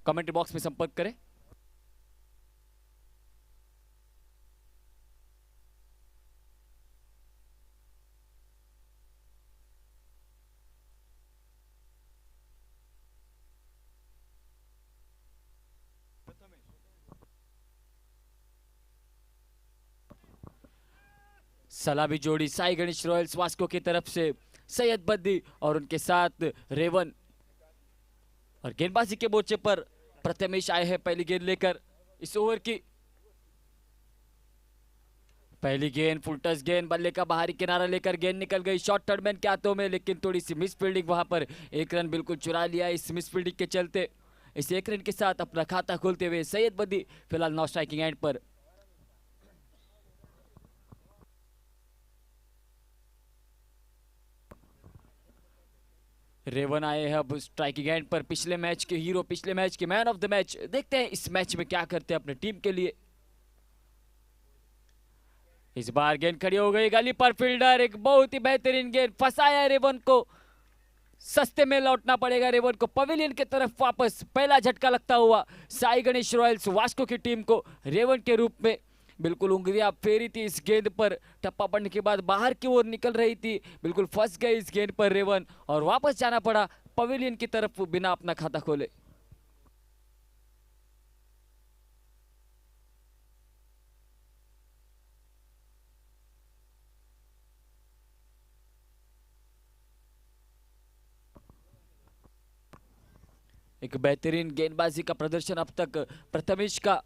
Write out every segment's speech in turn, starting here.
Comment box में संपर्क करें। सलामी जोड़ी साई गणेश रॉयल्स वास्को की तरफ से सैयद बद्दी और उनके साथ रेवन, और गेंदबाजी के मोर्चे पर प्रथमेश आए हैं पहली गेंद लेकर। इस ओवर की पहली गेंद फुल टच गेंद, बल्ले का बाहरी किनारा लेकर गेंद निकल गई शॉर्ट थर्डमैन के हाथों में, लेकिन थोड़ी सी मिस फील्डिंग वहां पर, एक रन बिल्कुल चुरा लिया इस मिस फील्डिंग के चलते। इस एक रन के साथ अपना खाता खोलते हुए सैयद बद्दी फिलहाल नॉट स्ट्राइकिंग एंड पर। रेवन आए हैं अब स्ट्राइकिंग एंड पर, पिछले मैच के हीरो, पिछले मैच के मैन ऑफ द मैच। देखते हैं इस मैच में क्या करते हैं अपने टीम के लिए। इस बार गेंद खड़ी हो गई गली पर, फील्डर एक बहुत ही बेहतरीन गेंद फंसाया रेवन को, सस्ते में लौटना पड़ेगा रेवन को पवेलियन की तरफ वापस। पहला झटका लगता हुआ साई गणेश रॉयल्स वास्को की टीम को रेवन के रूप में। बिल्कुल उंगलियां फेरी थी इस गेंद पर, टप्पा पड़ने के बाद बाहर की ओर निकल रही थी, बिल्कुल फंस गई इस गेंद पर रेवन और वापस जाना पड़ा पवेलियन की तरफ बिना अपना खाता खोले। एक बेहतरीन गेंदबाजी का प्रदर्शन अब तक प्रथमेश का।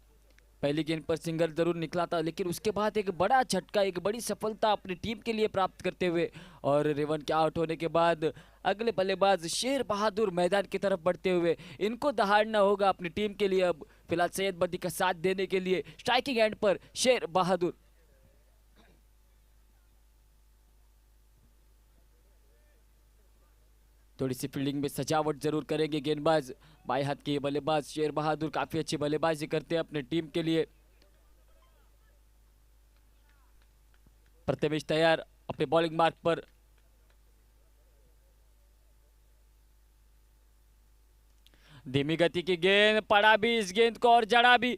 पहली गेंद पर सिंगल जरूर निकला था, लेकिन उसके बाद एक बड़ा झटका, एक बड़ी सफलता अपनी टीम के लिए प्राप्त करते हुए, और रेवन के आउट होने के बाद अगले बल्लेबाज शेर बहादुर मैदान की तरफ बढ़ते हुए, इनको दहाड़ना होगा अपनी टीम के लिए। अब फिलहाल सैयद बद्दी का साथ देने के लिए स्ट्राइकिंग एंड पर शेर बहादुर। थोड़ी सी फील्डिंग में सजावट जरूर करेंगे गेंदबाज। बाएं हाथ के बल्लेबाज शेर बहादुर काफी अच्छी बल्लेबाजी करते हैं अपने टीम के लिए। प्रथमेश तैयार अपने बॉलिंग मार्क पर। धीमी गति की गेंद, पड़ा भी इस गेंद को और जड़ा भी,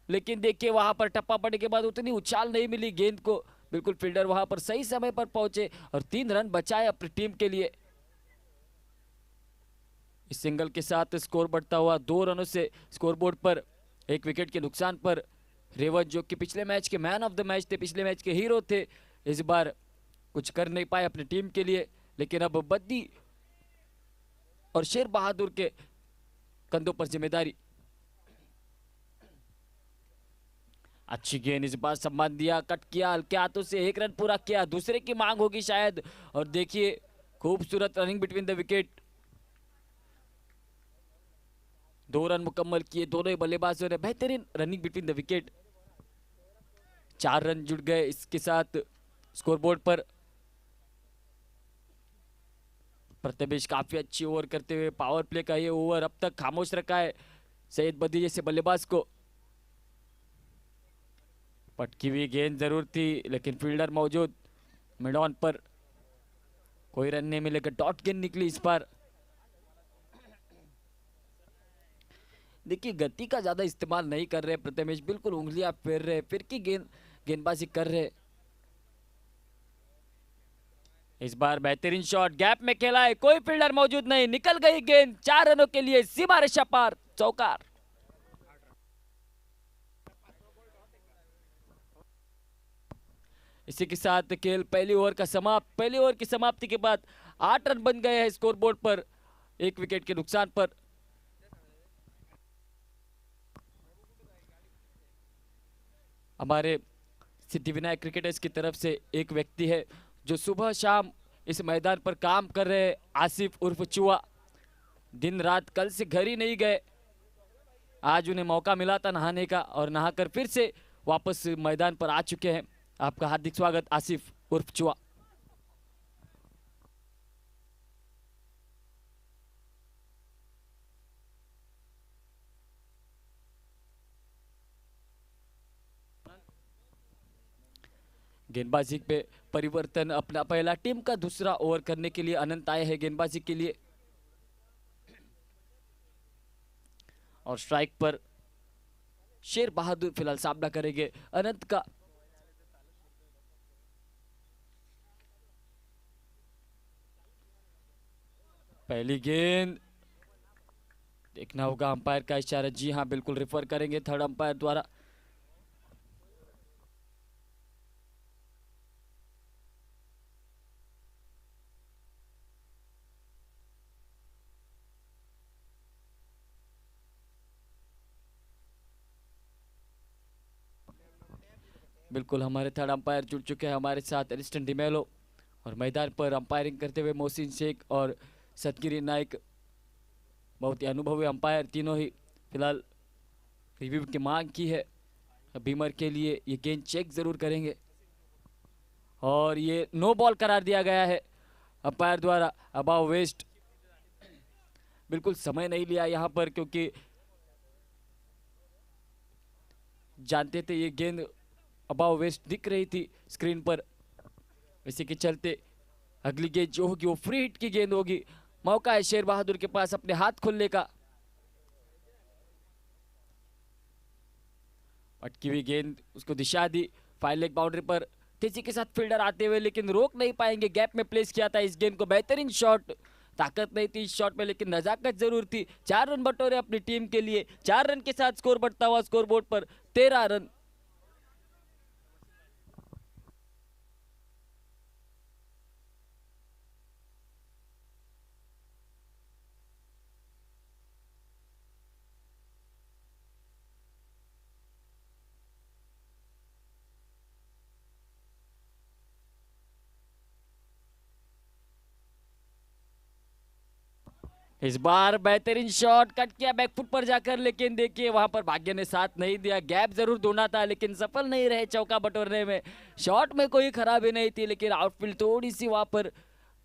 लेकिन देखिए वहां पर टप्पा पड़ने के बाद उतनी उछाल नहीं मिली गेंद को। बिल्कुल फील्डर वहां पर सही समय पर पहुंचे और 3 रन बचाए अपनी टीम के लिए। इस सिंगल के साथ स्कोर बढ़ता हुआ 2 रनों से स्कोरबोर्ड पर, 1 विकेट के नुकसान पर। रेवन जो कि पिछले मैच के मैन ऑफ द मैच थे, पिछले मैच के हीरो थे, इस बार कुछ कर नहीं पाए अपनी टीम के लिए, लेकिन अब बद्दी और शेर बहादुर के कंधों पर जिम्मेदारी। अच्छी गेंद, इस बार सम्मान दिया, कट किया हल्के हाथों से, 1 रन पूरा किया, दूसरे की मांग होगी शायद। और देखिए खूबसूरत running between the wicket, 2 run मुकम्मल किए दोनों ही बल्लेबाजों ने, बेहतरीन running between the wicket. 4 run जुड़ गए इसके साथ स्कोरबोर्ड पर। प्रथमेश काफी अच्छी ओवर करते हुए, पावर प्ले का ये ओवर अब तक खामोश रखा है सैयद बद्दी जैसे बल्लेबाज को। पटकी हुई गेंद जरूर थी, लेकिन फील्डर मौजूद मिड ऑन पर, कोई रन नहीं मिलेगा, डॉट गेंद निकली इस बार। देखिए गति का ज्यादा इस्तेमाल नहीं कर रहे प्रथमेश, बिल्कुल उंगलियां फेर रहे, फिर की गेंदबाजी कर रहे। इस बार बेहतरीन शॉट, गैप में खेला है, कोई फील्डर मौजूद नहीं, निकल गई गेंद, 4 रनों के लिए सीमा रेखा पार, चौकार। इसी के साथ खेल पहली ओवर का समाप्त। पहली ओवर की समाप्ति के बाद 8 रन बन गए हैं स्कोरबोर्ड पर, 1 विकेट के नुकसान पर। हमारे सिद्धिविनायक क्रिकेटर्स की तरफ से एक व्यक्ति है जो सुबह शाम इस मैदान पर काम कर रहे हैं, आसिफ उर्फ चुआ। दिन रात कल से घर ही नहीं गए, आज उन्हें मौका मिला था नहाने का और नहाकर फिर से वापस मैदान पर आ चुके हैं। आपका हार्दिक स्वागत आसिफ उर्फ चुआ। गेंदबाजी पे परिवर्तन, अपना पहला टीम का दूसरा ओवर करने के लिए अनंत आए हैं गेंदबाजी के लिए। और स्ट्राइक पर शेर बहादुर फिलहाल सामना करेंगे अनंत का। पहली गेंद, देखना होगा अंपायर का इशारा। जी हाँ, बिल्कुल रेफर करेंगे थर्ड अंपायर द्वारा। बिल्कुल हमारे थर्ड अंपायर जुड़ चुके हैं हमारे साथ, एलिस्टन डिमेलो, और मैदान पर अंपायरिंग करते हुए मोहसिन शेख और सतगिरी नाइक, बहुत ही अनुभवी अंपायर तीनों ही। फिलहाल रिव्यू की मांग की है बीमर के लिए, ये गेंद चेक जरूर करेंगे और ये नो बॉल करार दिया गया है अंपायर द्वारा। अबाव वेस्ट, बिल्कुल समय नहीं लिया यहाँ पर क्योंकि जानते थे ये गेंद अबाव वेस्ट दिख रही थी स्क्रीन पर, इसी के चलते अगली गेंद जो होगी वो फ्री हिट की गेंद होगी। मौका है शेर बहादुर के पास अपने हाथ खोलने का। अटकी हुई गेंद उसको दिशा दी, फाइल लेग बाउंड्री पर तेजी के साथ फील्डर आते हुए लेकिन रोक नहीं पाएंगे। गैप में प्लेस किया था इस गेंद को, बेहतरीन शॉट, ताकत नहीं थी इस शॉट में लेकिन नजाकत जरूर थी। 4 रन बटोरे अपनी टीम के लिए, 4 रन के साथ स्कोर बढ़ता हुआ स्कोरबोर्ड पर 13 रन। इस बार बेहतरीन शॉट कट किया बैकफुट पर जाकर, लेकिन देखिए वहां पर भाग्य ने साथ नहीं दिया। गैप जरूर ढूंढा था लेकिन सफल नहीं रहे चौका बटोरने में। शॉट में कोई खराबी नहीं थी लेकिन आउटफील्ड थोड़ी सी वहां पर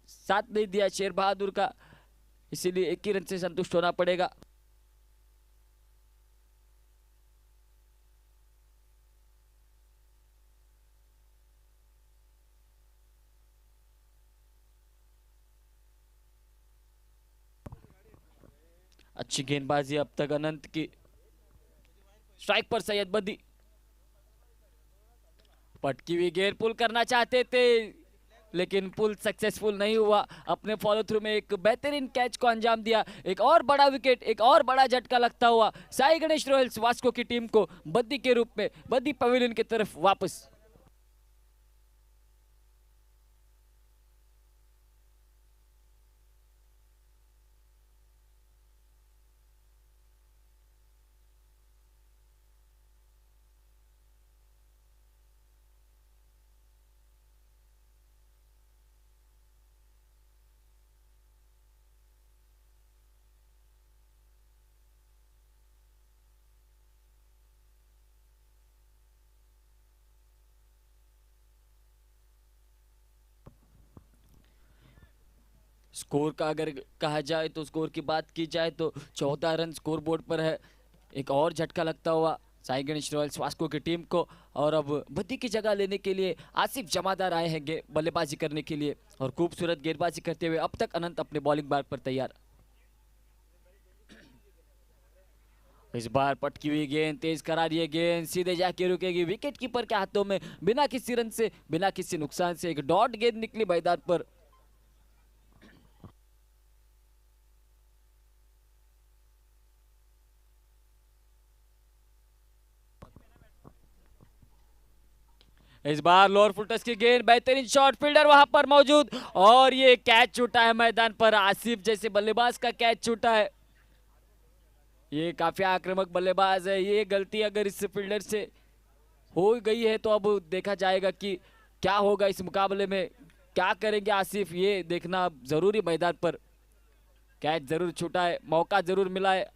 साथ नहीं दिया शेर बहादुर का, इसीलिए 1 ही रन से संतुष्ट होना पड़ेगा। अच्छी गेंदबाजी अब तक अनंत की। स्ट्राइक पर सैयद बदी, पटकी हुई गेंद पुल करना चाहते थे लेकिन पुल सक्सेसफुल नहीं हुआ। अपने फॉलो थ्रू में एक बेहतरीन कैच को अंजाम दिया। एक और बड़ा विकेट, एक और बड़ा झटका लगता हुआ साई गणेश रॉयल्स वास्को की टीम को बद्दी के रूप में बद्दी पवेलियन की तरफ वापस। स्कोर का अगर कहा जाए तो स्कोर की बात की जाए तो 14 रन स्कोर बोर्ड पर है। एक और झटका लगता हुआ साई गणेश रॉयल्स वास्को की टीम को, और अब बद्दी की जगह लेने के लिए आसिफ जमादार आए हैं बल्लेबाजी करने के लिए, और खूबसूरत गेंदबाजी करते हुए अब तक अनंत अपने बॉलिंग मार्ग पर तैयार। इस बार पटकी हुई गेंद, तेज करार ये गेंद सीधे जाके रुकेगी विकेट कीपर के हाथों में। बिना किसी रन से, बिना किसी नुकसान से एक डॉट गेंद निकली मैदान पर। इस बार लोअर फुल टच की गेंद, बेहतरीन शॉट, फील्डर वहां पर मौजूद, और ये कैच छूटा है मैदान पर। आसिफ जैसे बल्लेबाज का कैच छूटा है। ये काफी आक्रामक बल्लेबाज है, ये गलती अगर इस फील्डर से हो गई है तो अब देखा जाएगा कि क्या होगा इस मुकाबले में, क्या करेंगे आसिफ, ये देखना जरूरी। मैदान पर कैच जरूर छूटा है, मौका जरूर मिला है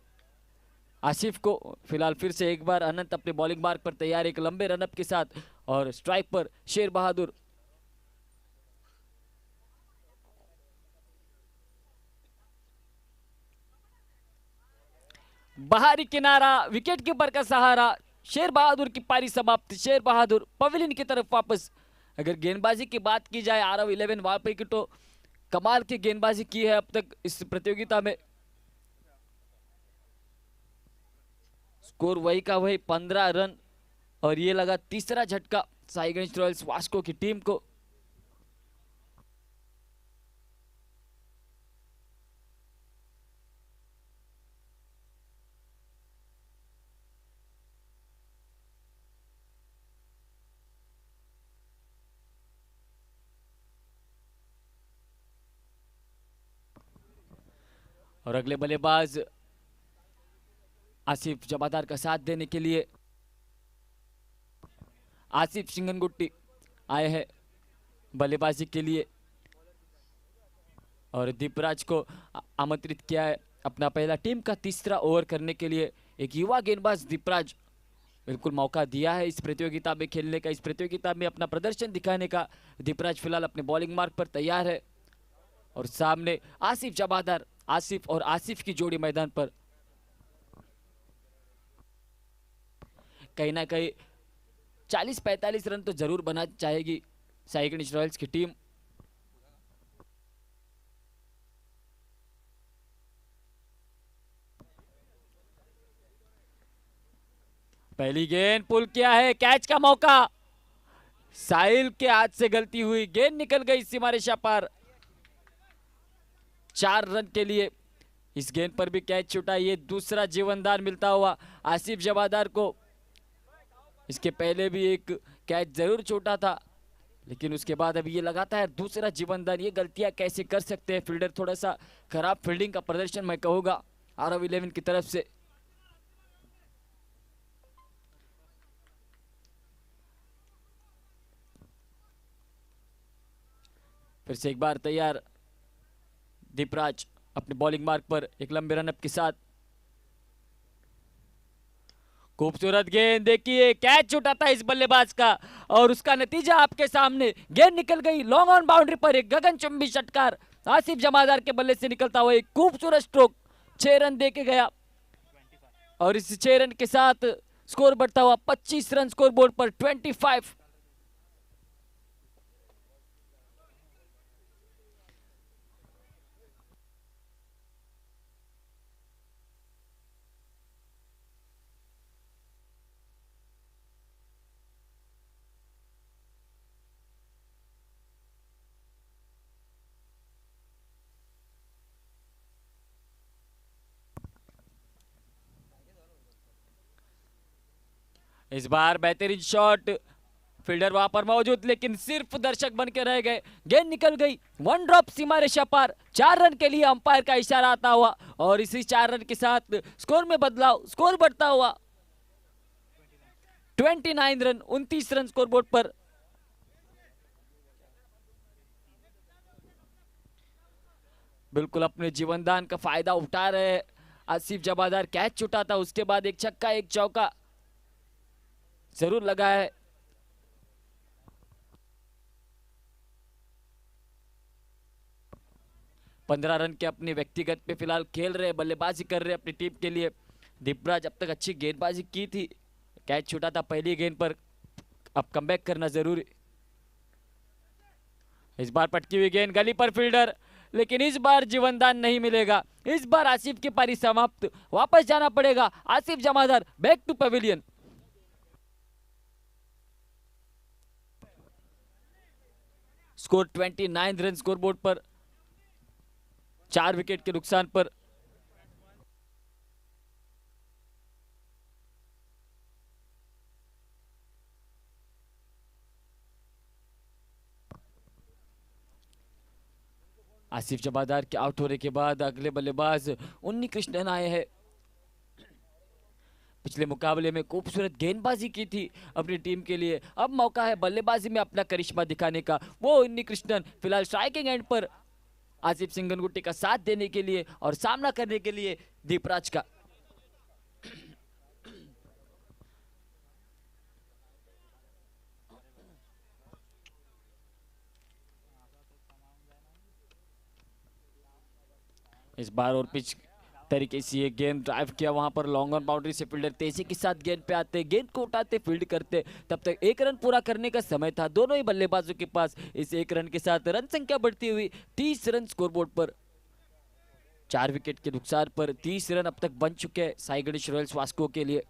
आसिफ को। फिलहाल फिर से एक बार अनंत अपने बॉलिंग मार्ग पर तैयार एक लंबे रनअप के साथ, और स्ट्राइक पर शेर बहादुर। बाहरी किनारा, विकेट कीपर का सहारा, शेर बहादुर की पारी समाप्त। शेर बहादुर पवेलियन की तरफ वापस। अगर गेंदबाजी की बात की जाए आरव 11 वहां पे की तो कमाल की गेंदबाजी की है अब तक इस प्रतियोगिता में। स्कोर वही का वही 15 रन और ये लगा तीसरा झटका साई गणेश रॉयल्स वास्को की टीम को। और अगले बल्लेबाज आसिफ जमादार का साथ देने के लिए आसिफ सिंगनगुट्टी आए हैं बल्लेबाजी के लिए और दीपराज को आमंत्रित किया है अपना पहला टीम का तीसरा ओवर करने के लिए। एक युवा गेंदबाज दीपराज बिल्कुल मौका दिया है इस प्रतियोगिता में खेलने का, इस प्रतियोगिता में अपना प्रदर्शन दिखाने का। दीपराज फिलहाल अपने बॉलिंग मार्ग पर तैयार है और सामने आसिफ जमादार, आसिफ और आसिफ की जोड़ी मैदान पर। कहीं ना कहीं 40-45 रन तो जरूर बना चाहेगी साई गणेश रॉयल्स की टीम। पहली गेंद पुल किया है, कैच का मौका, साहिल के हाथ से गलती हुई, गेंद निकल गई सीमा रेखा पार। 4 रन के लिए इस गेंद पर भी कैच छूटा। ये दूसरा जीवनदान मिलता हुआ आसिफ जमादार को। इसके पहले भी एक कैच जरूर छूटा था लेकिन उसके बाद अभी ये लगाता है दूसरा जीवनदान। ये गलतियां कैसे कर सकते हैं फील्डर, थोड़ा सा खराब फील्डिंग का प्रदर्शन मैं कहूंगा RO11 की तरफ से। फिर से एक बार तैयार दीपराज अपने बॉलिंग मार्ग पर एक लंबे रनअप के साथ। खूबसूरत गेंद, देखिए कैच छूटा था इस बल्लेबाज का और उसका नतीजा आपके सामने। गेंद निकल गई लॉन्ग ऑन बाउंड्री पर, एक गगनचुंबी षटकार आसिफ जमादार के बल्ले से निकलता हुआ एक खूबसूरत स्ट्रोक। 6 रन दे के गया और इस 6 रन के साथ स्कोर बढ़ता हुआ 25 रन स्कोर बोर्ड पर 25। इस बार बेहतरीन शॉट, फील्डर वहां पर मौजूद लेकिन सिर्फ दर्शक बन के रह गए। गेंद निकल गई, 1 ड्रॉप सीमा रेखा पार। 4 रन के लिए अंपायर का इशारा आता हुआ और इसी 4 रन के साथ स्कोर में बदलाव, स्कोर बढ़ता हुआ 29 रन, 29 रन स्कोर बोर्ड पर। बिल्कुल अपने जीवनदान का फायदा उठा रहे हैं आसिफ जमादार। कैच छूटा था, उसके बाद एक छक्का एक चौका जरूर लगा है। पंद्रह रन के अपने व्यक्तिगत पे फिलहाल खेल रहे, बल्लेबाजी कर रहे अपनी टीम के लिए। दीपराज अब तक अच्छी गेंदबाजी की थी, कैच छूटा था पहली गेंद पर, अब कमबैक करना जरूरी। इस बार पटकी हुई गेंद गली पर फील्डर, लेकिन इस बार जीवनदान नहीं मिलेगा। इस बार आसिफ की पारी समाप्त, वापस जाना पड़ेगा Asif Jamadar, back to pavilion. Score 29 run score board पर, 4 विकेट के नुकसान पर। आसिफ जमादार के आउट होने के बाद अगले बल्लेबाज उन्नी कृष्णन आए हैं। पिछले मुकाबले में खूबसूरत गेंदबाजी की थी अपनी टीम के लिए, अब मौका है बल्लेबाजी में अपना करिश्मा दिखाने का। वो उन्नी कृष्णन फिलहाल स्ट्राइकिंग एंड पर आसिफ सिंगनगुट्टी का साथ देने के लिए और सामना करने के लिए दीपराज का। इस बार और पिच तरीके से ये गेंद ड्राइव किया, वहां पर लॉन्ग ऑन बाउंड्री से फील्डर तेजी के साथ गेंद पे आते, गेंद को उठाते, फील्ड करते। तब तक 1 रन पूरा करने का समय था दोनों ही बल्लेबाजों के पास। इस 1 रन के साथ रन संख्या बढ़ती हुई 30 रन स्कोरबोर्ड पर। 4 विकेट के नुकसान पर 30 रन अब तक बन चुके हैं साई गणेश रॉयल्स वास्को के लिए।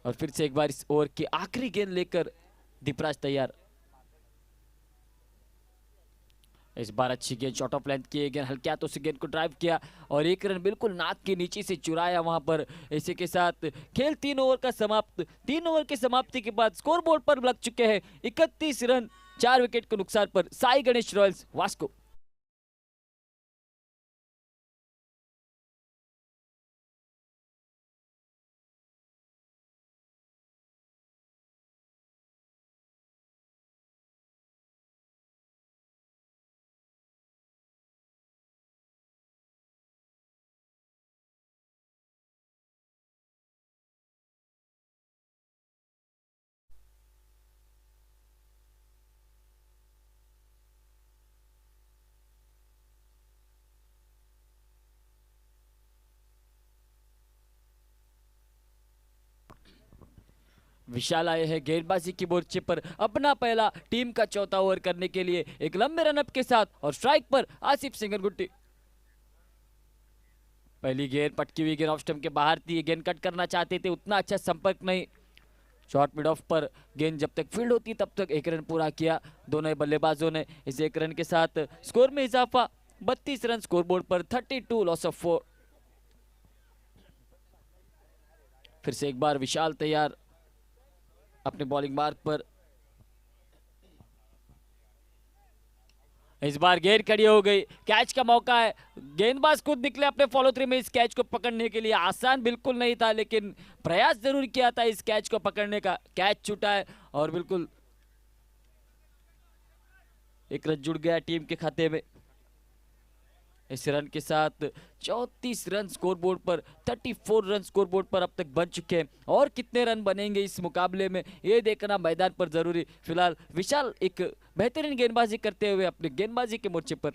और फिर से एक बार इस ओवर की आखिरी गेंद लेकर दीपराज तैयार। इस बार अच्छी गेंद शॉर्ट ऑफ लेंथ की गेंद, हल्के हाथों से गेंद को ड्राइव किया और एक रन बिल्कुल नाक के नीचे से चुराया वहां पर। इसी के साथ खेल 3 ओवर का समाप्त। 3 ओवर की समाप्ति के बाद स्कोर बोर्ड पर लग चुके हैं 31 रन 4 विकेट के नुकसान पर साई गणेश रॉयल्स वास्को। विशाल आए हैं गेंदबाजी की मोर्चे पर अपना पहला टीम का चौथा ओवर करने के लिए एक लंबे रनअप के साथ और स्ट्राइक पर आसिफ सिंगरगुट्टी। पहली गेंद पटकी हुई गेंद ऑफ स्टंप के बाहर थी, गेंद कट करना चाहते थे, उतना अच्छा संपर्क नहीं। शॉर्ट मिड ऑफ पर गेंद जब तक फील्ड होती तब तक एक रन पूरा किया दोनों बल्लेबाजों ने। इस एक रन के साथ स्कोर में इजाफा, 32 रन स्कोरबोर्ड पर, 32 लॉस ऑफ 4। फिर से एक बार विशाल तैयार अपने बॉलिंग मार्क पर। इस बार गेंद खड़ी हो गई, कैच का मौका है, गेंदबाज खुद निकले अपने फॉलो थ्री में इस कैच को पकड़ने के लिए। आसान बिल्कुल नहीं था लेकिन प्रयास जरूर किया था इस कैच को पकड़ने का। कैच छूटा है और बिल्कुल एक रन जुड़ गया टीम के खाते में। इस रन के साथ 34 रन स्कोरबोर्ड पर, 34 रन स्कोरबोर्ड पर अब तक बन चुके हैं। और कितने रन बनेंगे इस मुकाबले में ये देखना मैदान पर जरूरी। फिलहाल विशाल एक बेहतरीन गेंदबाजी करते हुए अपने गेंदबाजी के मोर्चे पर।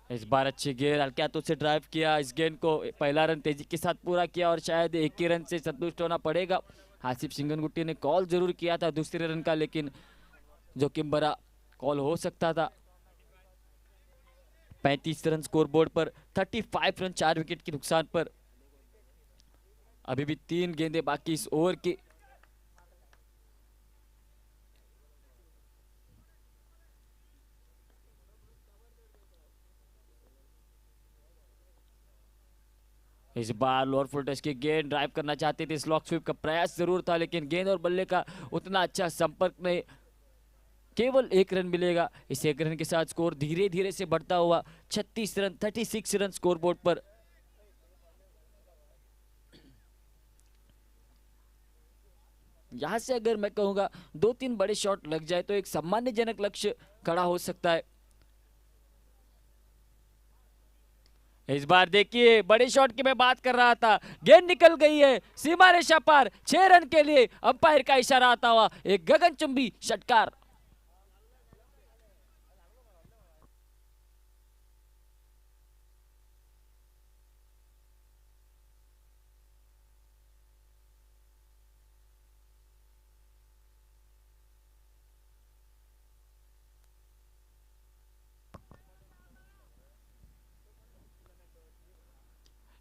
इस बार अच्छी गेंद हल्के हाथों से ड्राइव किया, इस गेंद को पहला रन तेजी के साथ पूरा किया और शायद एक ही रन से संतुष्ट होना पड़ेगा। आसिफ सिंगरगुट्टी ने कॉल जरूर किया था दूसरे रन का लेकिन जोखिम भरा कॉल हो सकता था। 35 रन स्कोरबोर्ड पर, 35 रन 4 विकेट के नुकसान पर। अभी भी 3 गेंदें बाकी इस ओवर की। इस बार लोअर फुल टच की गेंद ड्राइव करना चाहते थे, स्लॉक स्वीप का प्रयास जरूर था लेकिन गेंद और बल्ले का उतना अच्छा संपर्क नहीं। केवल एक रन मिलेगा। इस एक रन के साथ स्कोर धीरे धीरे से बढ़ता हुआ 36 रन 36 रन स्कोरबोर्ड पर। यहां से अगर मैं कहूंगा 2-3 बड़े शॉट लग जाए तो एक सम्मानजनक लक्ष्य खड़ा हो सकता है। इस बार देखिए बड़े शॉट की मैं बात कर रहा था, गेंद निकल गई है सीमा रेखा पार। 6 रन के लिए अंपायर का इशारा आता हुआ एक गगनचुंबी षटकार।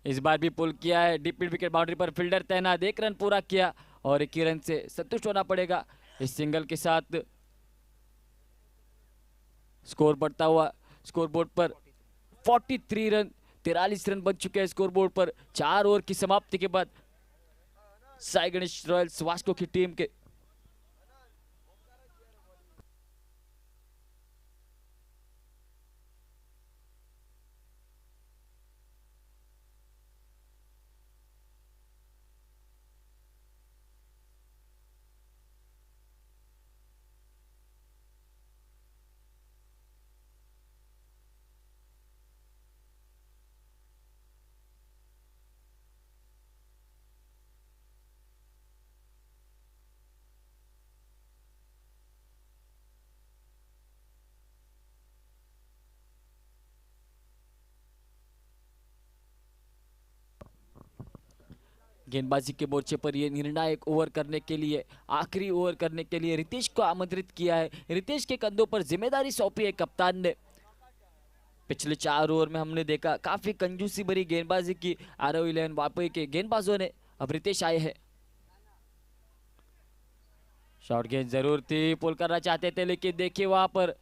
इस बार भी पुल किया है, डीप मिड विकेट बाउंड्री पर फील्डर तैनात, एक रन पूरा किया और एक ही रन से संतुष्ट होना पड़ेगा। इस सिंगल के साथ स्कोर बढ़ता हुआ स्कोरबोर्ड पर 43 रन 43 रन बन चुके हैं स्कोरबोर्ड पर 4 ओवर की समाप्ति के बाद साई गणेश रॉयल्स वास्को की टीम के। गेंदबाजी के मोर्चे पर यह निर्णायक ओवर करने के लिए, आखिरी ओवर करने के लिए रितेश को आमंत्रित किया है। रितेश के कंधों पर जिम्मेदारी सौंपी है कप्तान ने। पिछले 4 ओवर में हमने देखा काफी कंजूसी भरी गेंदबाजी की आरव 11 वापस के गेंदबाजों ने। अब रितेश आए हैं, शॉर्ट गेंद जरूर थी, पुल करना चाहते थे, लेकिन देखिए वहां पर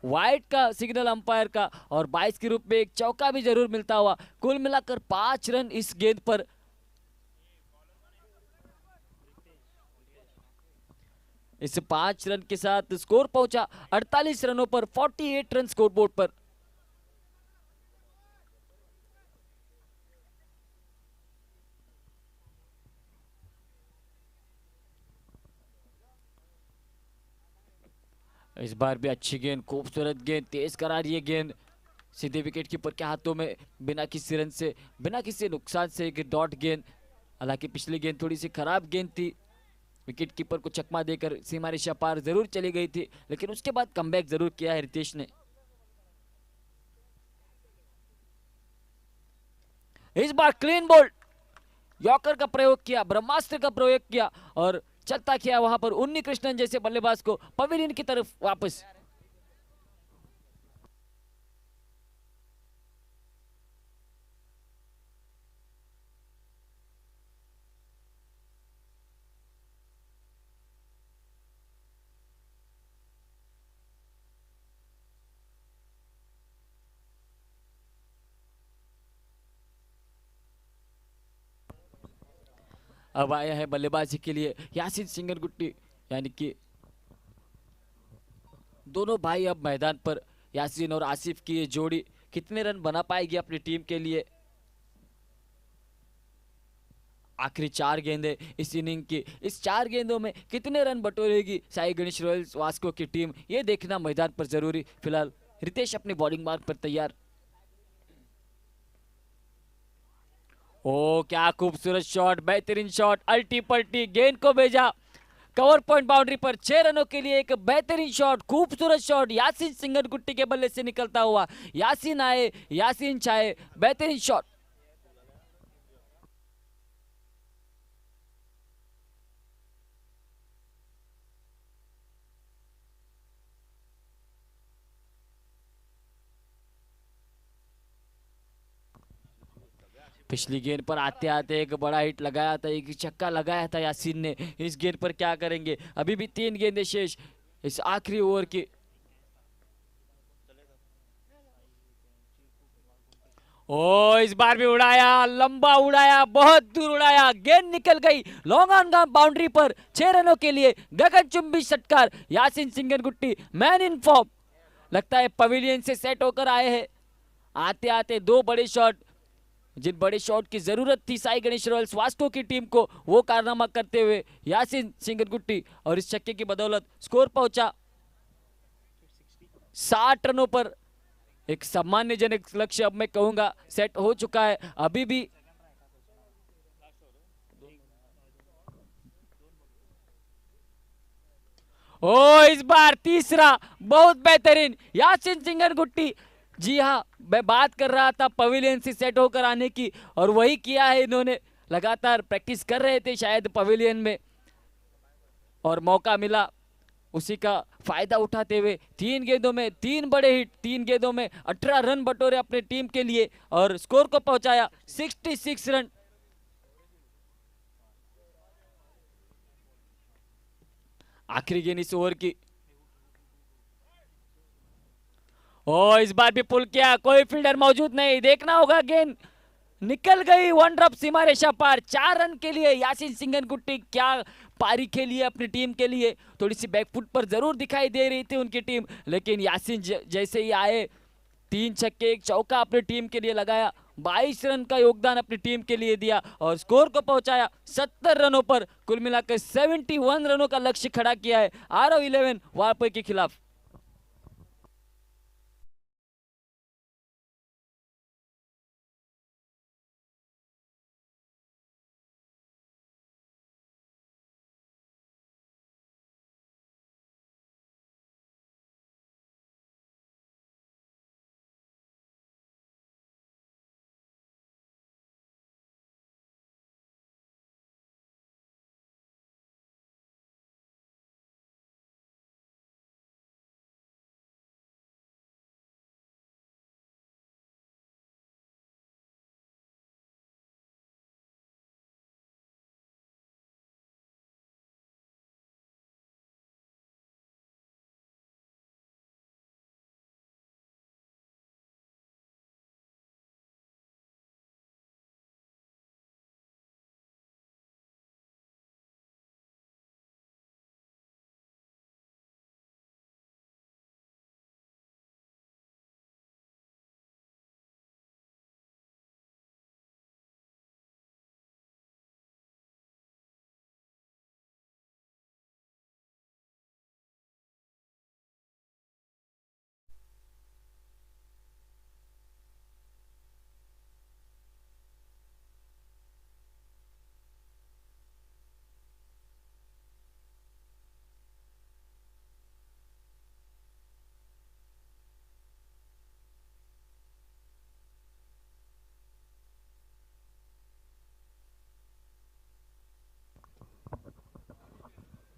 वाइट का सिग्नल अंपायर का, और 22 के रूप में एक चौका भी जरूर मिलता हुआ। कुल मिलाकर 5 रन इस गेंद पर। इस 5 रन के साथ स्कोर पहुंचा 48 रनों पर, 48 रन स्कोरबोर्ड पर। इस बार भी अच्छी गेंद, खूबसूरत गेंद, तेज करार ये गेंद सीधे विकेट कीपर के हाथों में, बिना किसी रन से, बिना किसी नुकसान से एक डॉट गेंद। हालांकि पिछली गेंद थोड़ी सी खराब गेंद थी, विकेट कीपर को चकमा देकर सीमा रेखा पार जरूर चली गई थी, लेकिन उसके बाद कमबैक जरूर किया है रितेश ने। इस बार क्लीन बोल्ड, यॉर्कर का प्रयोग किया, ब्रह्मास्त्र का प्रयोग किया और चलता किया वहां पर उन्नी कृष्णन जैसे बल्लेबाज को पवेलियन की तरफ वापस। अब आया है बल्लेबाजी के लिए यासीन सिंगरगुट्टी, यानी कि दोनों भाई अब मैदान पर। यासीन और आसिफ की ये जोड़ी कितने रन बना पाएगी अपनी टीम के लिए। आखिरी 4 गेंदें इस इनिंग की, इस 4 गेंदों में कितने रन बटोरेगी साई गणेश रॉयल्स वास्को की टीम, ये देखना मैदान पर जरूरी। फिलहाल रितेश अपने बॉलिंग मार्ग पर तैयार। ओ क्या खूबसूरत शॉट, बेहतरीन शॉट, अल्टी पल्टी गेंद को भेजा कवर पॉइंट बाउंड्री पर। 6 रनों के लिए एक बेहतरीन शॉट, खूबसूरत शॉट यासीन सिंगरगुट्टी के बल्ले से निकलता हुआ। यासीन आए, यासीन छाए, बेहतरीन शॉट। पिछली गेंद पर आते आते एक बड़ा हिट लगाया था, एक छक्का लगाया था यासीन ने। इस गेंद पर क्या करेंगे, अभी भी 3 गेंदें शेष इस आखिरी ओवर की। ओ इस बार भी उड़ाया, लंबा उड़ाया, बहुत दूर उड़ाया, गेंद निकल गई लॉन्ग ऑन गाम बाउंड्री पर। 6 रनों के लिए गगनचुंबी षटकार, यासीन सिंगरगुट्टी मैन इन फॉर्म। लगता है पवेलियन से सेट होकर आए हैं। आते आते 2 बड़े शॉट, जिन बड़े शॉट की जरूरत थी साई गणेश रॉयल्स वास्को की टीम को, वो कारनामा करते हुए यासीन सिंगरगुट्टी, और इस छक्के की बदौलत स्कोर पहुंचा 60 रनों पर। एक सम्मानजनक लक्ष्य अब मैं कहूंगा सेट हो चुका है। अभी भी ओ इस बार तीसरा, बहुत बेहतरीन यासीन सिंगरगुट्टी। जी हाँ, मैं बात कर रहा था पवेलियन से सेट होकर आने की, और वही किया है इन्होंने। लगातार प्रैक्टिस कर रहे थे शायद पवेलियन में, और मौका मिला, उसी का फायदा उठाते हुए 3 गेंदों में 3 बड़े हिट, 3 गेंदों में 18 रन बटोरे अपने टीम के लिए, और स्कोर को पहुंचाया 66 रन। आखिरी गेंद इस ओवर की। ओ इस बार भी पुल किया, कोई फील्डर मौजूद नहीं, देखना होगा गेंद निकल गई वन ड्रॉप सीमा रेखा पार। 4 रन के लिए यासीन सिंगरगुट्टी क्या पारी खेली है अपनी टीम के लिए। थोड़ी सी बैकफुट पर जरूर दिखाई दे रही थी उनकी टीम, लेकिन यासीन जैसे ही आए, 3 छक्के 1 चौका अपनी टीम के लिए लगाया, 22 रन का योगदान अपनी टीम के लिए दिया, और स्कोर को पहुंचाया 70 रनों पर। कुल मिलाकर 71 रनों का लक्ष्य खड़ा किया है आरव 11 वापस के खिलाफ।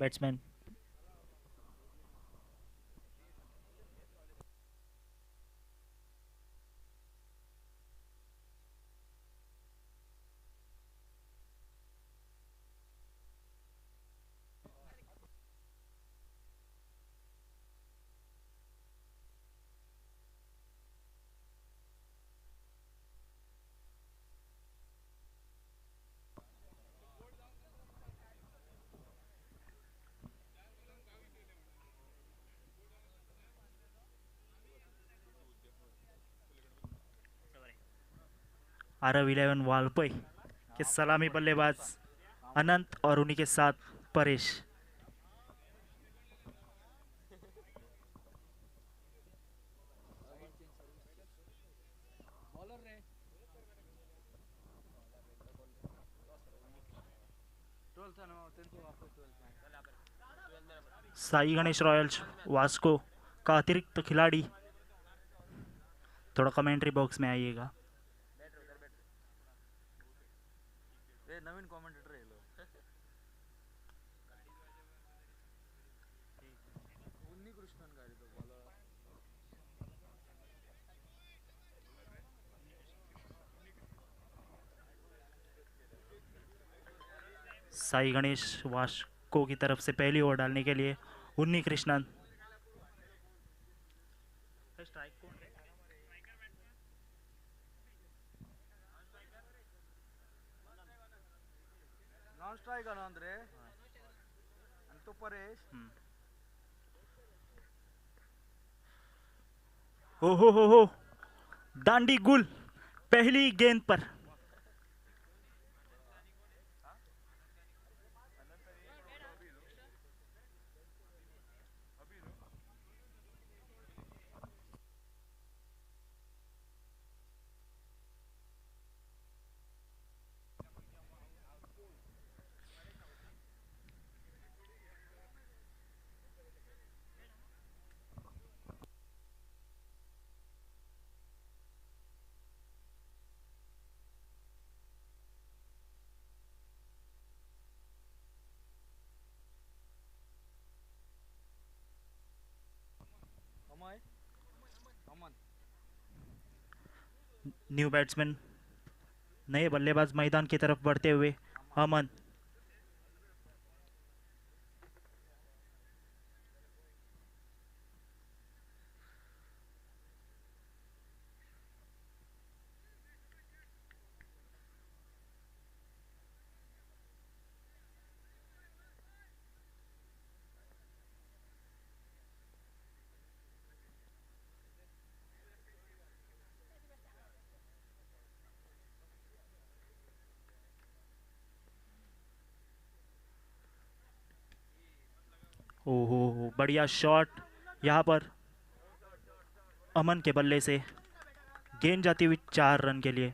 बैट्समैन। आरव 11 वालपई के सलामी बल्लेबाज अनंत और उन्हीं के साथ परेश। साई गणेश रॉयल्स वास्को का अतिरिक्त खिलाड़ी, थोड़ा कमेंट्री बॉक्स में आइएगा। साई गणेश वास्को की तरफ से पहली ओवर डालने के लिए उन्नी कृष्णन। हो दांडी गुल पहली गेंद पर। न्यू बैट्समैन, नए बल्लेबाज मैदान की तरफ बढ़ते हुए अमन। ओहो बढ़िया शॉट यहाँ पर अमन के बल्ले से, गेंद जाती हुई 4 रन के लिए।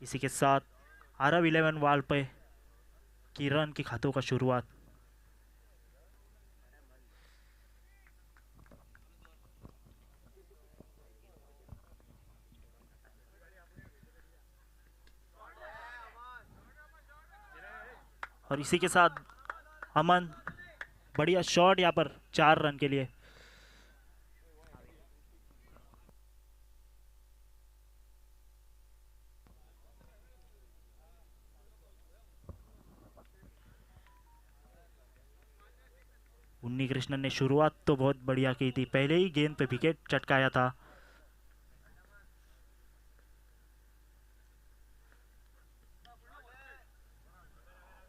इसी के साथ आरव 11 वाल पे की रन की खातों का शुरुआत। और इसी के साथ अमन, बढ़िया शॉट यहाँ पर 4 रन के लिए। उन्नी कृष्णन ने शुरुआत तो बहुत बढ़िया की थी, पहले ही गेंद पे विकेट चटकाया था।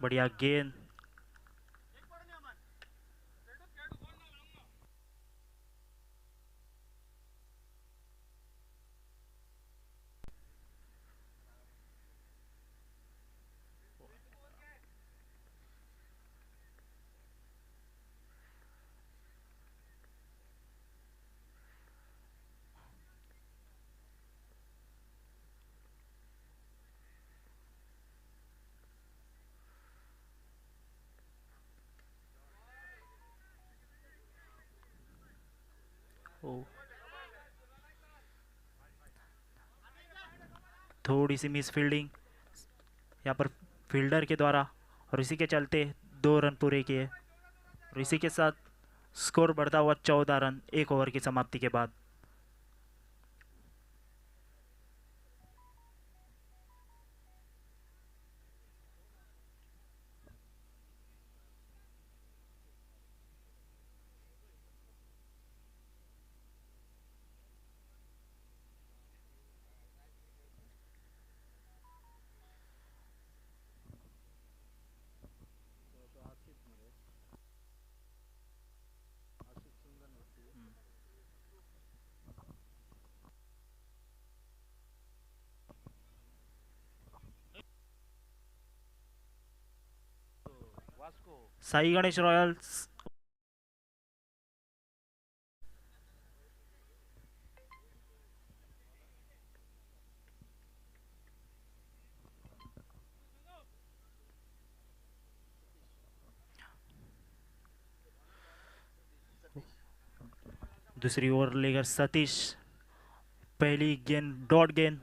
बढ़िया गेंद। ओ थोड़ी सी मिस फील्डिंग यहाँ पर फील्डर के द्वारा, और इसी के चलते 2 रन पूरे किए, और इसी के साथ स्कोर बढ़ता हुआ 14 रन 1 ओवर की समाप्ति के बाद। साई गणेश रॉयल्स दूसरी ओवर लेकर सतीश, पहली गेंद डॉट गेंद।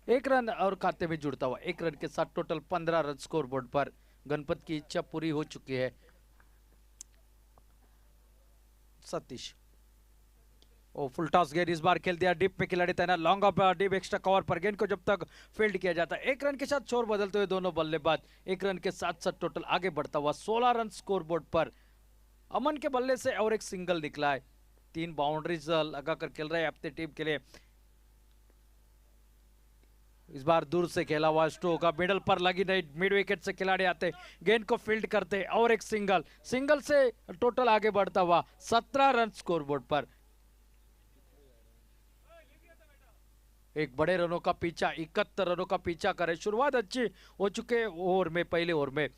एक रन और खाते में जुड़ता हुआ 1 रन के साथ टोटल 15 रन स्कोर बोर्ड पर। गणपत की इच्छा पूरी हो चुकी है। सतीश फुल टॉस गेंद इस बार खेल दिया, डिप पे खिलाड़ी तैनात, long off deep extra cover पर गेंद को जब तक फील्ड किया जाता है। 1 रन के साथ छोर बदलते हुए दोनों बल्लेबाज 1 रन के साथ साथ टोटल आगे बढ़ता हुआ 16 रन स्कोर बोर्ड पर। अमन के बल्ले से और एक सिंगल निकला है। 3 बाउंड्रीज लगाकर खेल रहे हैं अपनी टीम के लिए। इस बार दूर से खेला हुआ स्ट्रोक का मिडल पर लगी नहीं, मिड विकेट से खिलाड़ी आते गेंद को फील्ड करते और एक सिंगल से टोटल आगे बढ़ता हुआ 17 रन स्कोर बोर्ड पर। एक बड़े रनों का पीछा, 71 रनों का पीछा करे। शुरुआत अच्छी हो चुके ओवर में, पहले ओवर में।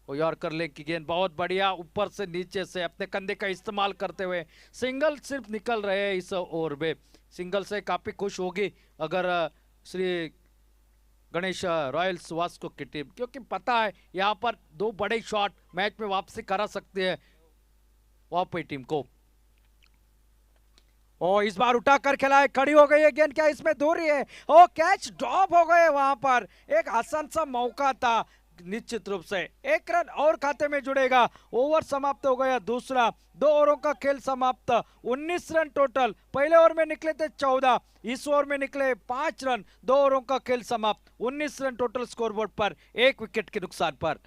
यॉर्कर लेग की गेंद बहुत बढ़िया, ऊपर से नीचे से अपने कंधे का इस्तेमाल करते हुए सिंगल सिर्फ निकल रहे हैं इस ओवर में। सिंगल से काफी खुश होगी अगर श्री गणेश रॉयल्स वास्को की टीम, क्योंकि पता है यहाँ पर 2 बड़े शॉट मैच में वापसी करा सकते हैं वापी टीम को। और इस बार उठाकर खेला है, खड़ी हो गई है गेंद, क्या इसमें दूरी है? ओ कैच ड्रॉप हो गए वहां पर। एक आसान सा मौका था, निश्चित रूप से 1 रन और खाते में जुड़ेगा। ओवर समाप्त हो गया दूसरा, 2 ओवरों का खेल समाप्त। 19 रन टोटल, पहले ओवर में निकले थे 14, इस ओवर में निकले 5 रन। 2 ओवरों का खेल समाप्त, 19 रन टोटल स्कोरबोर्ड पर, 1 विकेट के नुकसान पर।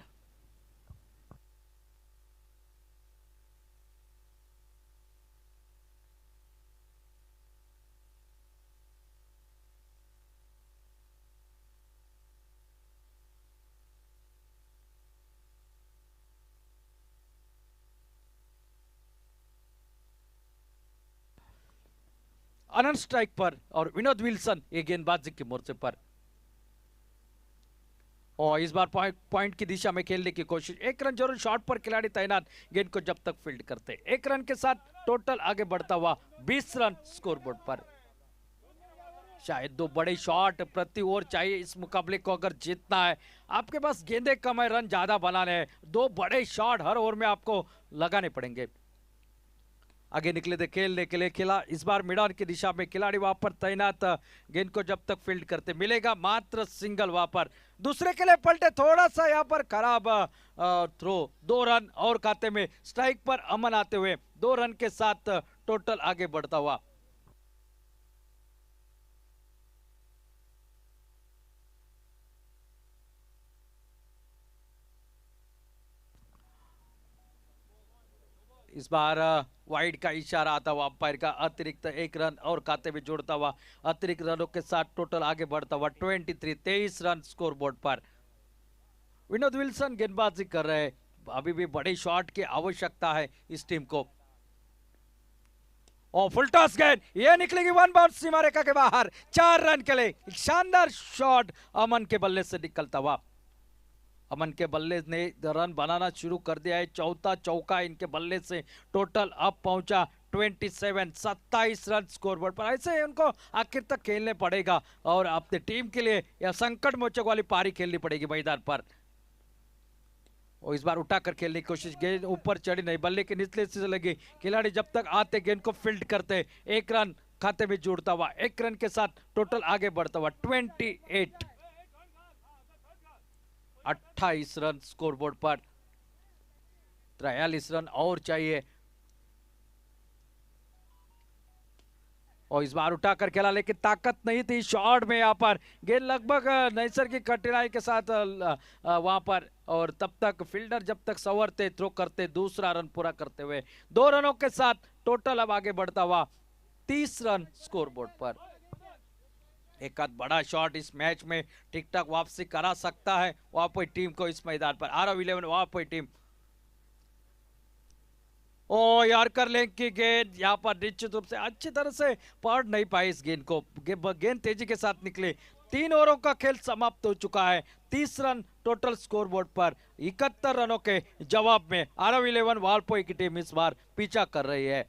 अनंत स्ट्राइक पर और विनोद विल्सन ये गेंदबाजी के मोर्चे पर। और इस बार पॉइंट की दिशा में खेलने की कोशिश। 1 रन जरूर शॉट पर खिलाड़ी तैनात, गेंद को जब तक फील्ड करते। 1 रन के साथ टोटल आगे बढ़ता हुआ 20 रन स्कोरबोर्ड पर। शायद 2 बड़े शॉट प्रति ओवर चाहिए इस मुकाबले को अगर जीतना है। आपके पास गेंदे कम है, रन ज्यादा बनाने हैं, 2 बड़े शॉट हर ओवर में आपको लगाने पड़ेंगे। आगे निकले थे खेलने के लिए, खिला इस बार मैदान की दिशा में खिलाड़ी वहां पर तैनात, गेंद को जब तक फील्ड करते मिलेगा मात्र सिंगल। वहां पर दूसरे के लिए पलटे, थोड़ा सा यहां पर खराब थ्रो। 2 रन और खाते में, स्ट्राइक पर अमन आते हुए 2 रन के साथ टोटल आगे बढ़ता हुआ। इस बार वाइड का इशारा आता हुआ अंपायर का, अतिरिक्त 1 रन और खाते में जोड़ता हुआ अतिरिक्त रनों के साथ टोटल आगे बढ़ता हुआ 23 रन स्कोर बोर्ड पर। विनोद विल्सन गेंदबाजी कर रहे हैं, अभी भी बड़े शॉट की आवश्यकता है इस टीम को। और फुल टॉस गेंद, ये निकलेगी वन बाउंड सीमा रेखा के बाहर। 4 रन के लिए एक शानदार शॉट अमन के बल्ले से निकलता हुआ। अमन के बल्ले ने रन बनाना शुरू कर दिया है। चौथा चौका इनके बल्ले से टोटल अब पहुंचा 27 रन स्कोरबोर्ड पर। ऐसे उनको आखिर तक खेलने पड़ेगा और अपनी टीम के लिए यह संकट मोचक वाली पारी खेलनी पड़ेगी मैदान पर। और इस बार उठाकर खेलने की कोशिश, गेंद ऊपर चढ़ी नहीं, बल्ले के निचले हिस्से से लगी। खिलाड़ी जब तक आते गेंद को फील्ड करते, 1 रन खाते में जुड़ता हुआ, 1 रन के साथ टोटल आगे बढ़ता हुआ 28 रन स्कोरबोर्ड पर। 43 रन और चाहिए। और इस बार उठाकर खेला लेकिन ताकत नहीं थी शॉट में। यहाँ पर गेंद लगभग नैसर्गिक कठिनाई के साथ वहां पर, और तब तक फील्डर जब तक संवरते, थ्रो करते, दूसरा रन पूरा करते हुए 2 रनों के साथ टोटल अब आगे बढ़ता हुआ 30 रन स्कोरबोर्ड पर। एक आध बड़ा शॉट इस मैच में ठीक ठाक वापसी करा सकता है वापस टीम को इस मैदान पर। RW11 वापस टीम। ओ यार्कर लेग की गेंद यहाँ पर निश्चित रूप से अच्छी तरह से पढ़ नहीं पाई इस गेंद को। गेंद तेजी के साथ निकले। 3 ओवरों का खेल समाप्त हो चुका है। 30 रन टोटल स्कोरबोर्ड पर। 71 रनों के जवाब में RW11 वालपोई की टीम इस बार पीछा कर रही है।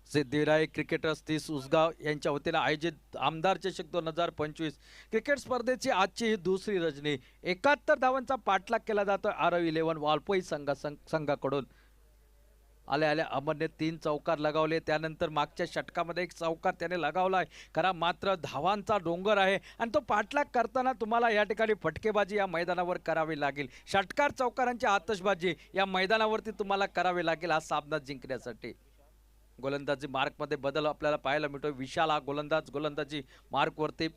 सिद्धिविनायक क्रिकेटर्स 30 उसगाव यांच्या वतीने आयोजित आमदार चषक 2025 क्रिकेट स्पर्धेची आजची ही दुसरी रजनी। 71 धावांचा पाठलाग केला जातोय RW11 वालपोई संघाकडून। आल्या आल्या अमनने 3 चौकार लगावले, त्यानंतर मागच्या षटकामध्ये 1 चौकार त्याने लगावलाय खरा, मात्र धावांचा डोंगर आहे आणि तो पाठलाग करताना तुम्हाला या ठिकाणी फटकेबाजी या मैदानावर करावी लागेल। षटकार चौकारांची आतषबाजी या मैदानावरती तुम्हाला करावी लागेल हा सामना जिंकण्यासाठी। गोलंदाजी मार्क मध्ये बदल आपल्याला पाहायला मिळतो। विशाल हा गोलंदाजी मार्क वरती।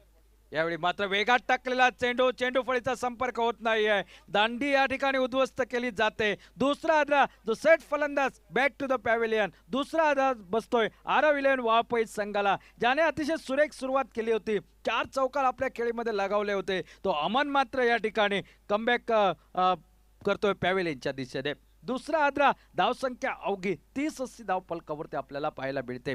यावेळी मात्र वेगात टाकलेला चेंडू फळीचा संपर्क होत नाहीये। दांडी या ठिकाणी उद्ध्वस्त केली जाते। दुसरा आदरा जो सेट फलंदाज बॅक टू द पॅव्हिलियन, दुसरा आदरा बसतोय RW11 वापस संघाला, ज्याने अतिशय सुरेख सुरुवात केली होती। 4 चौकार आपल्या खेळीमध्ये लगावले होते। तो अमन मात्र या ठिकाणी कमबॅक करतोय पॅव्हिलियनच्या दिशेने। दुसरा आदरा धावसंख्या अवघी 30 80 धाव फलकावरती आपल्याला पाहायला मिळते।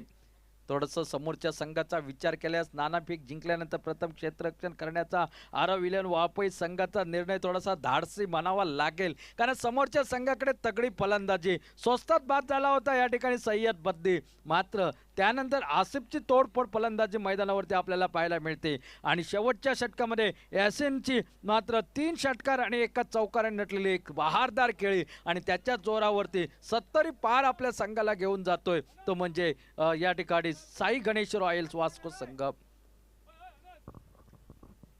थोडंसं समोरच्या संघाचा विचार केल्यास नाणेफेक जिंकल्यानंतर प्रथम क्षेत्ररक्षण करण्याचा RW11 वापस संघाचा निर्णय थोडासा धाडसी म्हणावा लागेल, कारण समोरच्या संघाकडे तगडी फलंदाजी। स्वस्तात बाद झाला होता या ठिकाणी सय्यद बद्दी, मात्र त्यानंतर आसिफची तोडफोड फलंदाजी मैदानावरती आपल्याला पाहायला मिळते। आणि शेवटच्या षटकामध्ये यासिनची मात्र 3 षटकार आणि 1 चौकाराने नटलेली एक बहारदार खेळी आणि त्याच्या जोरावरती 70 पार आपल्या संघाला घेऊन जातोय तो म्हणजे या ठिकाणी साई गणेश रॉयल्स वास्को संघ।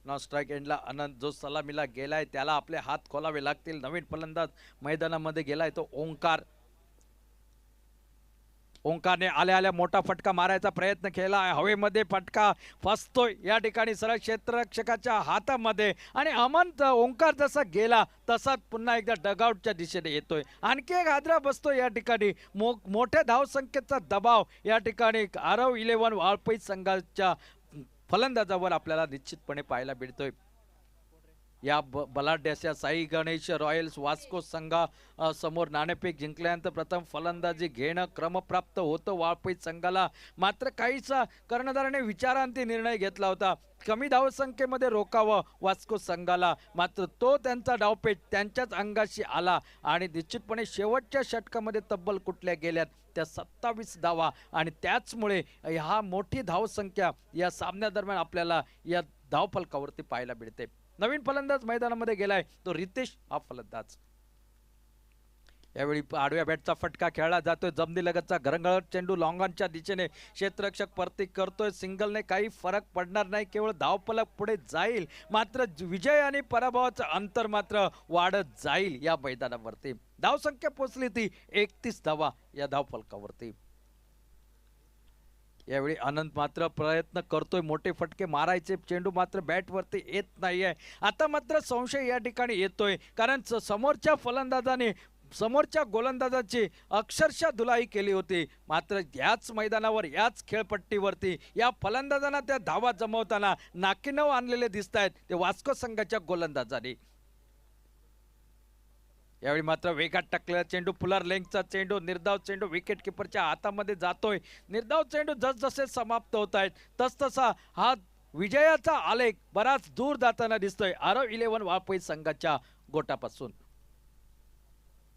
नॉन स्ट्राइक एंडला आनंद जो सलामीला गेलाय त्याला आपले हात खोलावे लागतील। नवीन फलंदाज मैदानामध्ये गेलाय तो ओंकारने आल्या आल्या मोठा फटका मारायचा प्रयत्न केला आहे। हवेमध्ये फटका फसतोय या ठिकाणी सरळ क्षेत्ररक्षकाच्या हातामध्ये, आणि अमन ओंकार जसा गेला तसाच पुन्हा एकदा डगआउटच्या दिशेने येतोय। आणखी एक हादरा बसतोय या ठिकाणी। मोठ्या धावसंख्येचा दबाव या ठिकाणी RW11 वाळपई संघाच्या फलंदाजावर आपल्याला निश्चितपणे पाहायला मिळतोय। या बलाढ्याच्या साई गणेश रॉयल्स वास्को संघा समोर नाणेफेक जिंकल्यानंतर प्रथम फलंदाजी घेणं क्रमप्राप्त होतं वाळपई संघाला। मात्र काहीसा कर्णधाराने विचारांती निर्णय घेतला होता, कमी धावसंख्येमध्ये रोकावं वास्को संघाला, मात्र तो त्यांचा डावपेच त्यांच्याच अंगाशी आला आणि निश्चितपणे शेवटच्या षटकामध्ये तब्बल कुठल्या गेल्यात त्या 27 धावा, आणि त्याचमुळे हा मोठी धावसंख्या या सामन्यादरम्यान आपल्याला या धावफलकावरती पाहायला मिळते। नवीन फलंदाज मैदानामध्ये गेलाय तो रितेश हा फलंदाज। यावेळी आडव्या बॅटचा फटका खेळला जातोय। जमिनीलगतचा घरंगळत चेंडू लॉंगॉनच्या दिशेने क्षेत्ररक्षक परती करतोय। सिंगलने काही फरक पडणार नाही, केवळ धावफलक पुढे जाईल, मात्र विजय आणि पराभवाचं अंतर मात्र वाढत जाईल या मैदानावरती। धावसंख्या पोहोचली ती 31 धावा या धावफलकावरती। यावेळी आनंद मात्र प्रयत्न करतोय मोठे फटके मारायचे, चेंडू मात्र बॅटवरती येत नाहीये। आता मात्र संशय या ठिकाणी येतोय, कारण समोरच्या फलंदाजाने समोरच्या गोलंदाजाची अक्षरशः धुलाई केली होती, मात्र याच मैदानावर याच खेळपट्टीवरती या फलंदाजांना त्या धावा जमवताना नाकीनऊ आणलेले दिसत आहेत ते वास्को संघाच्या गोलंदाजांनी। यावेळी मात्र वेगात टाकलेला चेंडू फुलर लेंगचा चेंडू निर्धाव चेंडू विकेट किपरच्या हातामध्ये जातोय. निर्धाव चेंडू जसजसे समाप्त होत आहेत तसतसा हा विजयाचा आलेख बराच दूर जाताना दिसतोय आरव 11 वाळपई संघाच्या गोटापासून.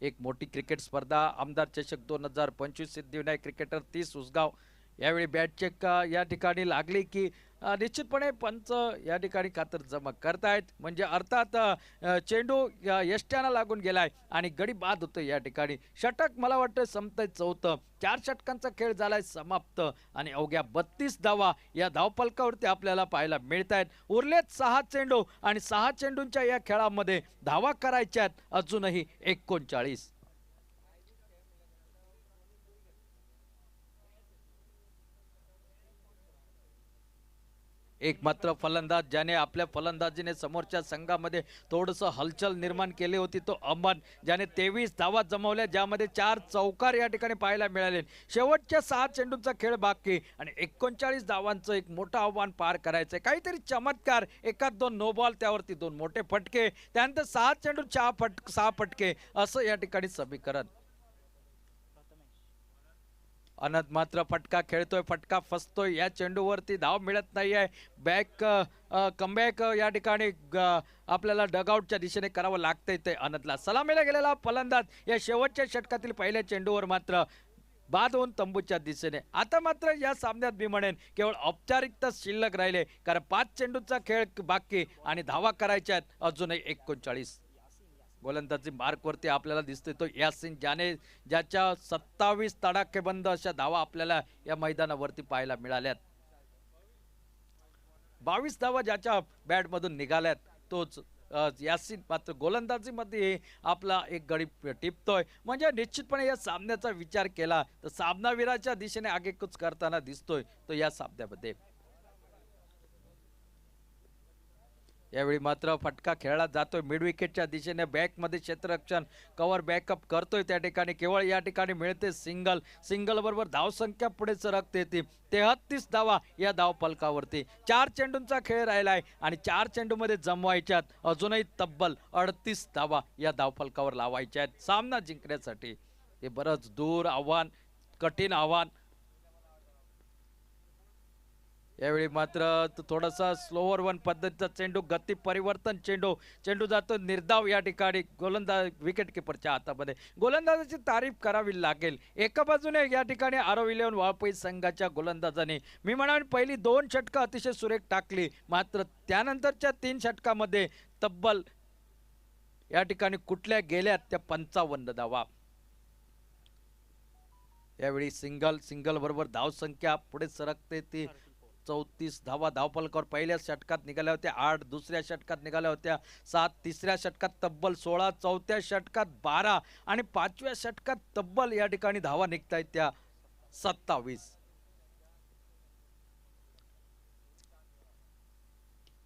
एक मोठी क्रिकेट स्पर्धा आमदार चषक 2025 सिद्धिविनायक क्रिकेटर 30 उसगाव यावेळी बॅट चेक या ठिकाणी लागली की निश्चितपणे पंच या ठिकाणी खातर जमा करतायत. म्हणजे अर्थात चेंडू यष्ट्याला लागून गेलाय आणि गडी बाद होतो या ठिकाणी. षटक मला वाटतं संपतंय चौथं. 4 षटकांचा खेळ झालाय समाप्त आणि अवघ्या 32 धावा या धावफलकावरती आपल्याला पाहायला मिळत आहेत. उरलेत 6 चेंडू आणि 6 चेंडूंच्या या खेळामध्ये धावा करायच्यात अजूनही 39. एक मात्र फलंदाज ज्याने आपल्या फलंदाजीने समोरच्या संघामध्ये थोडंसं हलचल निर्माण केली होती तो अमन, ज्याने 23 धावा जमवल्या ज्यामध्ये 4 चौकार या ठिकाणी पाहायला मिळाले. शेवटच्या 6 चेंडूंचा खेळ बाकी आणि 39 धावांचं एक मोठं आव्हान पार करायचंय. काहीतरी चमत्कार, एकात 2 नो बॉल त्यावरती 2 मोठे फटके, त्यानंतर 6 चेंडू 6 फटके असं या ठिकाणी समीकरण. अनंत मात्र फटका खेळतोय, फटका फसतोय, या चेंडूवरती धाव मिळत नाहीये. बॅक कमबॅक या ठिकाणी आपल्याला डगआउटच्या दिशेने करावं लागतंय. ते अनंतला सलामीला गेलेला फलंदाज या शेवटच्या षटकातील पहिल्या चेंडूवर मात्र बाद होऊन तंबूच्या दिशेने. आता मात्र या सामन्यात मी म्हणेन केवळ औपचारिकता शिल्लक राहिले कारण 5 चेंडूचा खेळ बाकी आणि धावा करायच्या आहेत अजूनही 39. गोलंदाजी मार्कवरती आपल्याला दिसतोय तो यासिन ज्याने ज्याच्या 27 तडाखेबंद अशा धावा आपल्याला या मैदानावरती पाहायला मिळाल्यात. 22 धावा ज्याच्या बॅटमधून निघाल्यात तोच यासिन मात्र गोलंदाजीमध्ये आपला एक गडी टिपतोय. म्हणजे निश्चितपणे या सामन्याचा विचार केला तर सामनावीराच्या दिशेने आगेकूच करताना दिसतोय तो या सामन्यामध्ये. यावेळी मात्र फटका खेळला जातोय मिड विकेटच्या दिशेने. बॅकमध्ये क्षेत्ररक्षण कव्हर बॅकअप करतोय त्या ठिकाणी. केवळ या ठिकाणी मिळते सिंगल. सिंगल बरोबर धावसंख्या पुढे सरकते ती 33 धावा या धावफलकावरती. 4 चेंडूंचा खेळ राहिलाय आणि 4 चेंडूमध्ये जमवायच्यात अजूनही तब्बल 38 धावा या धावफलकावर लावायच्या आहेत सामना जिंकण्यासाठी. हे बरंच दूर आव्हान, कठीण आव्हान. यावेळी मात्र थोडासा स्लोवर वन पद्धतीचा चेंडू, गती परिवर्तन चेंडू. चेंडू जातो निर्धाव या ठिकाणी गोलंदाज विकेट किपरच्या हातामध्ये. गोलंदाजाची तारीफ करावी लागेल. एका बाजूने या ठिकाणी आरव 11 वाळपई संघाच्या गोलंदाजाने मी म्हणाल पहिली 2 षटकं अतिशय सुरेख टाकली, मात्र त्यानंतरच्या 3 षटकामध्ये तब्बल या ठिकाणी कुठल्या गेल्यात त्या 55 धावा. यावेळी सिंगल बरोबर धावसंख्या पुढे सरकते ती 34 धावा धावफलकावर पहिल्या षटकात निघाल्या होत्या. 8 दुसऱ्या षटकात निघाल्या होत्या. 7 तिसऱ्या षटकात तब्बल 16, चौथ्या षटकात 12 आणि 5व्या षटकात तब्बल या ठिकाणी धावा निघतायत त्या 27.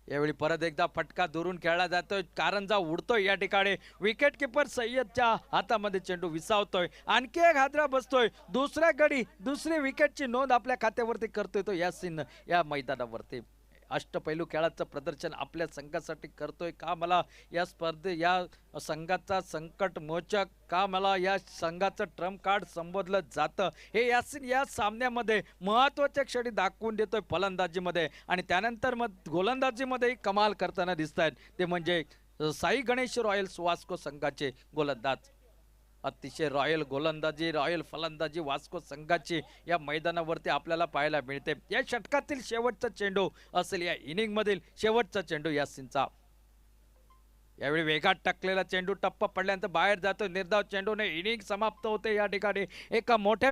यावेळी परत एकदा फटका दुरून खेळला जातोय. कारंजा उडतोय या ठिकाणी. विकेट किपर सय्यदच्या हातामध्ये चेंडू विसावतोय. आणखी एक हादरा बसतोय. दुसऱ्या गडी दुसरी विकेटची नोंद आपल्या खात्यावरती करतोय तो यासिन या मैदानावरती. अष्टपैलू खेळाचं प्रदर्शन आपल्या संघासाठी करतोय. का मला या या संघाचा संकट मोचक, का मला या संघाचं ट्रम्प कार्ड संबोधलं जातं हे यासिन या सामन्यामध्ये महत्त्वाच्या क्षणी दाखवून देतोय फलंदाजीमध्ये. आणि त्यानंतर मग गोलंदाजीमध्येही कमाल करताना दिसत आहेत ते म्हणजे साई गणेश रॉयल्स वास्को संघाचे गोलंदाज. अतिशय रॉयल गोलंदाजी, रॉयल फलंदाजी वास्को संघाची या मैदानावरती आपल्याला पाहायला मिळते. या षटकातील शेवटचा चेंडू असेल या इनिंग मधील शेवटचा चेंडू यासिनचा. यावेळी वेगात टाकलेला चेंडू टप्पा पडल्यानंतर बाहेर जातो निर्धाव चेंडूने इनिंग समाप्त होते या ठिकाणी एका मोठ्या